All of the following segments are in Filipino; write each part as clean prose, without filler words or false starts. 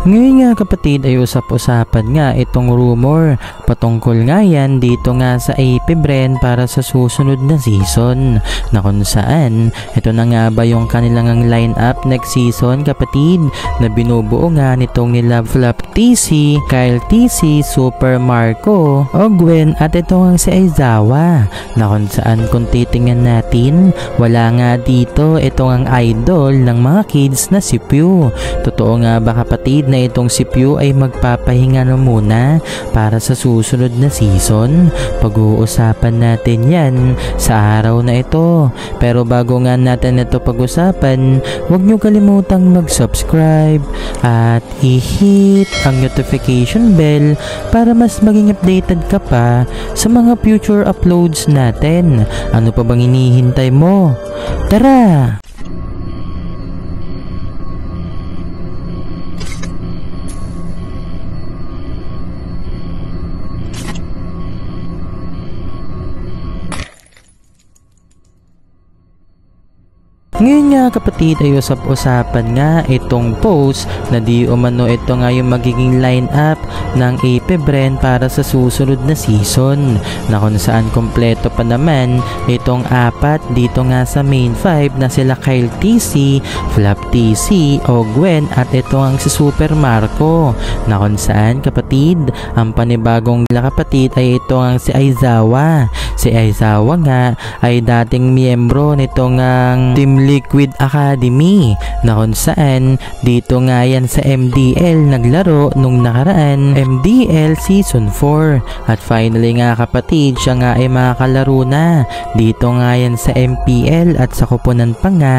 Ngayon nga kapatid ay usap-usapan nga itong rumor patungkol nga yan dito nga sa AP Bren para sa susunod na season na kung saan ito na nga ba yung kanilang line-up next season kapatid na binubuo nga nitong nila Flap TC, Kyle TC, Super Marco, Ogwen at ito nga si Aizawa na kung saan kung titingnan natin wala nga dito ito ang idol ng mga kids na si Pew. Totoo nga ba kapatid na itong si Pew ay magpapahinga na muna para sa susunod na season? Pag-uusapan natin yan sa araw na ito. Pero bago nga natin ito pag-usapan, huwag nyo kalimutang mag-subscribe at i-hit ang notification bell para mas maging updated ka pa sa mga future uploads natin. Ano pa bang hinihintay mo? Tara! Ngayon nga kapatid ay usap-usapan nga itong post na di umano ito nga yung magiging line-up ng AP Bren para sa susunod na season na kung saan kompleto pa naman itong apat dito nga sa main 5 na sila Kyle TC, Flap TC, Ogwen at ito ang si Super Marco na kung saan kapatid ang panibagong kapatid ay ito ang si Aizawa. Si Aizawa nga ay dating miyembro nitong Team Liquid Academy na kung saan dito nga yan sa MDL naglaro nung nakaraan MDL Season 4 at finally nga kapatid siya nga ay makakalaro na dito nga yan sa MPL at sa kupunan pa nga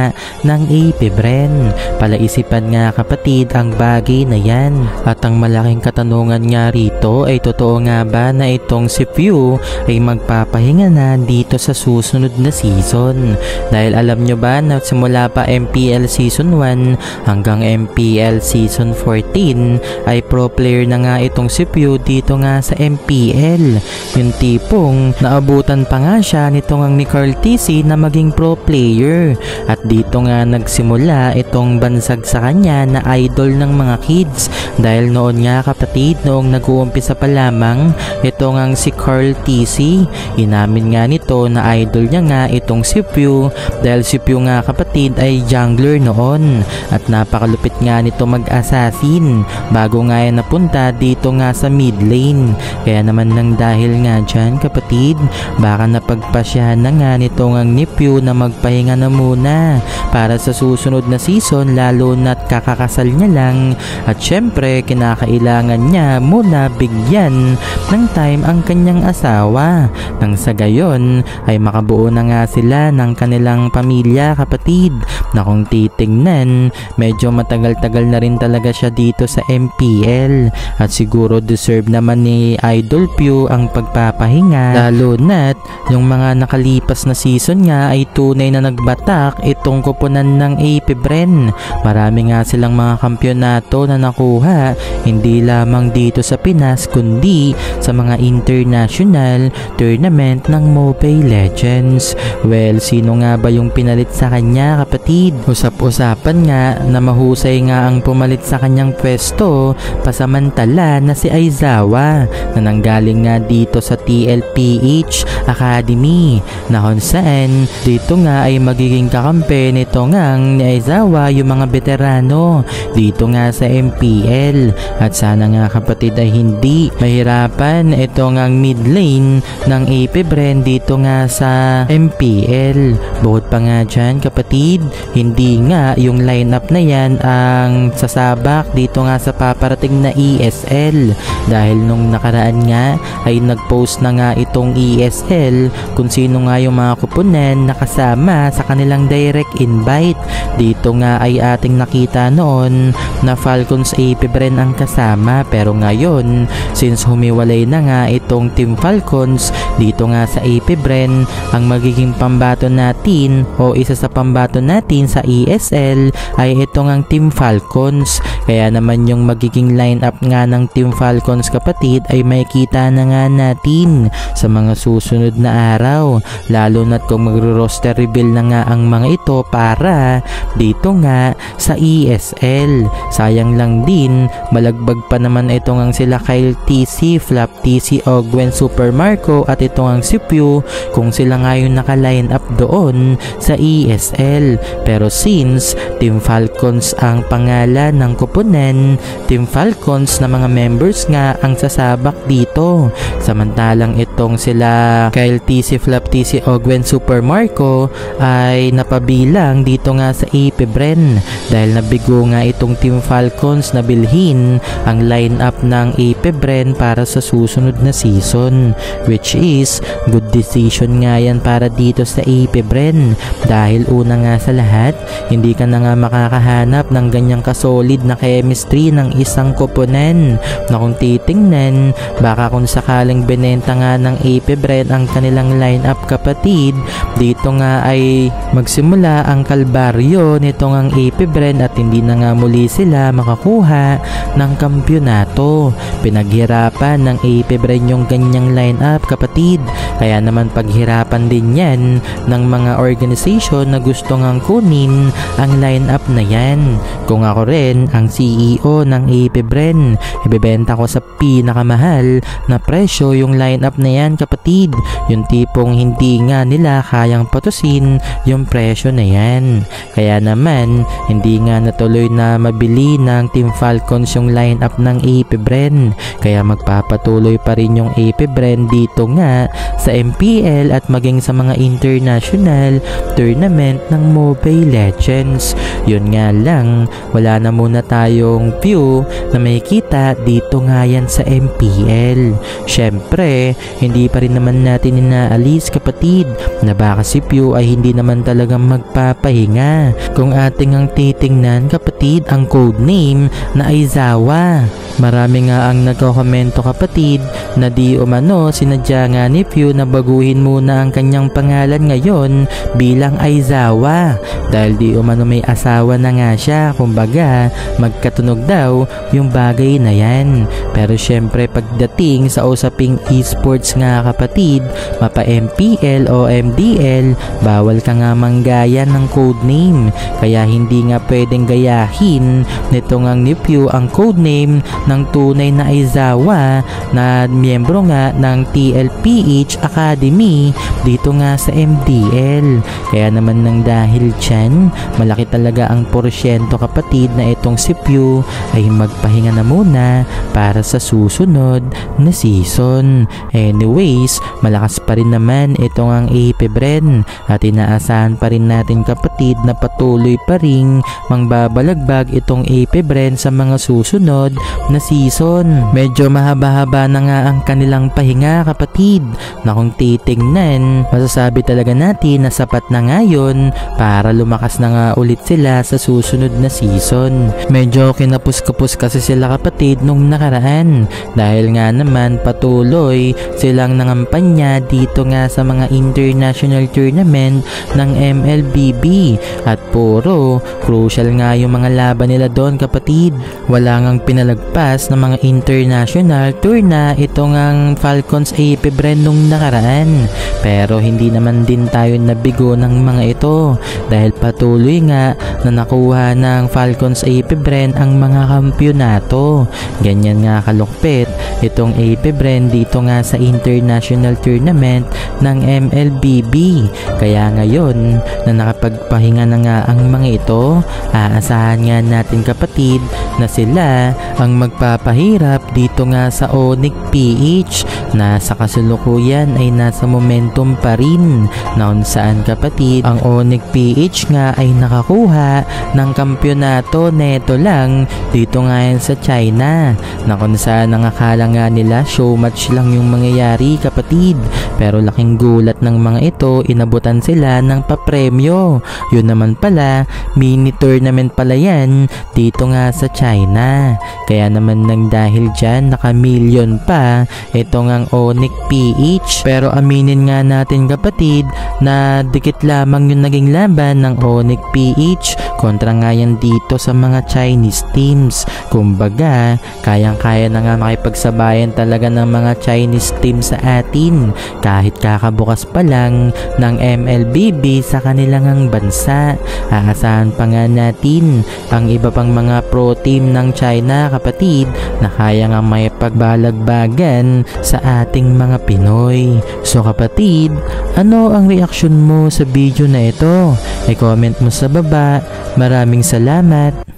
ng AP Bren. Palaisipan nga kapatid ang bagay na yan at ang malaking katanungan nga rito ay totoo nga ba na itong si Pew ay magpapahinga na dito sa susunod na season dahil alam nyo ba na simula pa MPL Season 1 hanggang MPL Season 14 ay pro player na nga itong si Pew dito nga sa MPL. Yung tipong naabutan pa nga siya nitong ni Carl TC na maging pro player at dito nga nagsimula itong bansag sa kanya na idol ng mga kids dahil noon nga kapatid noong nag-uumpisa pa lamang ito nga si Carl TC inamin nga nito na idol niya nga itong si Pew dahil si Pew nga kapatid ay jungler noon at napakalupit nga nito mag-assassin bago nga yan napunta dito nga sa mid lane. Kaya naman nang dahil nga dyan kapatid baka napagpasyahan na nga nito ang ni Pew na magpahinga na muna para sa susunod na season lalo na't kakakasal niya lang at syempre kinakailangan niya muna bigyan ng time ang kanyang asawa nang sa gayon ay makabuo na nga sila ng kanilang pamilya kapatid na kung titingnan medyo matagal-tagal na rin talaga siya dito sa MPL at siguro deserve naman ni Idol Pew ang pagpapahinga lalo na't yung mga nakalipas na season nga ay tunay na nagbatak itong kupunan ng AP Bren. Marami nga silang mga kampyonato na nakuha hindi lamang dito sa Pinas kundi sa mga international tournament ng Mobile Legends. Well, sino nga ba yung pinalit sa kanya kapatid? Usap-usapan nga na mahusay nga ang pumalit sa kanyang pwesto pasamantala na si Aizawa na nanggaling nga dito sa TLPH Academy na kung saan dito nga ay magiging kakampi nito ngang ni Aizawa yung mga veterano dito nga sa MPL at sana nga kapatid ay hindi mahirapan ito ngang mid lane ng AP Bren dito nga sa MPL. Bukod pa nga dyan kapatid hindi nga yung lineup na yan ang sasabak dito nga sa paparating na ESL dahil nung nakaraan nga ay nagpost na nga itong ESL kung sino nga yung mga kupunan na kasama sa kanilang direct invite. Dito nga ay ating nakita noon na Falcons AP Bren ang kasama pero ngayon since humiwalay na nga itong Team Falcons dito nga sa AP Bren ang magiging pambato natin o isa sa pambato natin sa ESL ay itong ang Team Falcons. Kaya naman yung magiging lineup nga ng Team Falcons kapatid ay makikita na nga natin sa mga susunod na araw, lalo na't kung magro-roster reveal na nga ang mga ito para dito nga sa ESL. Sayang lang din, malagbag pa naman ito nga sila Kyle TC, Flap TC, Ogwen, Super Marco at ito nga si Pew kung sila nga yung naka-line up doon sa ESL. Pero since Team Falcons ang pangalan ng kupunan, Team Falcons na mga members nga ang sasabak dito. Samantalang itong sila Kyle TC, Flap TC, Ogwen, Super Marco ay napabilang dito nga sa AP Bren dahil nabigo nga itong Team Falcons na bilhin ang lineup ng AP Bren para sa susunod na season, which is good decision nga yan para dito sa AP Bren dahil una nga sa lahat, hindi ka na nga makakahanap ng ganyang kasolid na chemistry ng isang koponan na kung titingnan, baka kung sakaling binenta nga ng AP Bren ang kanilang lineup kapatid, dito nga ay magsimula ang kalbaryo nitong ang AP Bren at hindi na nga muli sila makakuha ng kampyonato. Pinaghirapan ng AP Bren yung ganyang lineup kapatid, kaya naman paghirapan din yan ng mga organization na gusto ngang kunin ang lineup na yan. Kung ako rin ang CEO ng AP Bren, ibebenta ko sa pinakamahal na presyo yung lineup na yan kapatid, yung tipong hindi nga nila kayang patusin yung presyo na yan. Kaya naman hindi nga natuloy na mabili ng Team Falcons yung lineup ng AP Bren, kaya magpapatuloy pa rin yung AP Bren dito nga sa MPL at maging sa mga international tournament ng Mobile Legends. Yun nga lang, wala na muna tayong view na makikita dito nga yan sa MPL. Syempre, hindi pa rin naman natin inaalis kapatid na baka si Pew ay hindi naman talagang magpapahinga. Kung ating ang titingnan kapatid ang codename na Aizawa, marami nga ang nagkokomento kapatid na di umano sinadya nga ni Pew na baguhin muna ang kanyang pangalan ngayon bilang Aizawa dahil di umano may asawa na nga siya, kumbaga magkatunog daw yung bagay na yan. Pero syempre pagdating sa usaping esports nga kapatid, mapa MPL o MDL, bawal ka nga manggaya ng codename, kaya hindi nga pwedeng gayahin nito ngang ni Pew ang codename ng tunay na Aizawa na miyembro nga ng TLPH Academy dito nga sa MDL. Kaya naman nang dahil dyan, malaki talaga ang porsyento kapatid na itong si Pew ay magpahinga na muna para sa susunod na season. Anyways, malakas pa rin naman itong ang AP Bren at inaasahan pa rin natin kapatid na patuloy pa rin mangbabalagbag itong AP Bren sa mga susunod na season. Medyo mahaba-haba na nga ang kanilang pahinga kapatid na kung titingnan, masasabi talaga natin na sapat na ngayon para lumakas na nga ulit sila sa susunod na season. Medyo kinapus-kapus kasi sila kapatid nung nakaraan dahil nga naman patuloy silang nangampanya dito nga sa mga international tournament ng MLBB at puro crucial nga yung mga laban nila doon kapatid. Wala ngang pinalagpas na mga international tour na ito ngang Falcons AP Bren nung nakaraan, pero hindi naman din tayo nabigo ng mga ito dahil patuloy nga na nakuha ng Falcons AP Bren ang mga kampyonato. Ganyan nga kalukpit itong AP Bren dito nga sa international tournament ng MLBB. Kaya ngayon na nakapagpahinga na nga ang mga ito, aasahan nga natin kapatid na sila ang magpapahirap dito nga sa Onyx PH na sa kasalukuyan ay nasa momentum pa rin na kung saan kapatid ang Onyx PH nga ay nakakuha ng kampyonato neto lang dito nga yan sa China na kung saan ang akala nga nila show match lang yung mangyayari kapatid, pero laking gulat ng mga ito, inabutan sila ng papremyo. Yun naman pala, mini tournament pala yan dito nga sa China. Kaya naman ng dahil dyan naka-million pa itong ang Onyx PH. Pero aminin nga natin kapatid na dikit lamang yung naging laban ng Onyx PH kontra nga yan dito sa mga Chinese teams. Kumbaga, kayang-kaya na nga makipagsabayan talaga ng mga Chinese teams sa atin kahit kakabukas pa lang ng MLBB sa kanilang bansa. Aasahan pa nga natin ang iba pang mga pro team ng China kapatid na kaya nga may pagbalagbagan sa ating mga Pinoy. So kapatid, ano ang reaksyon mo sa video na ito? I-comment mo sa baba. Maraming salamat.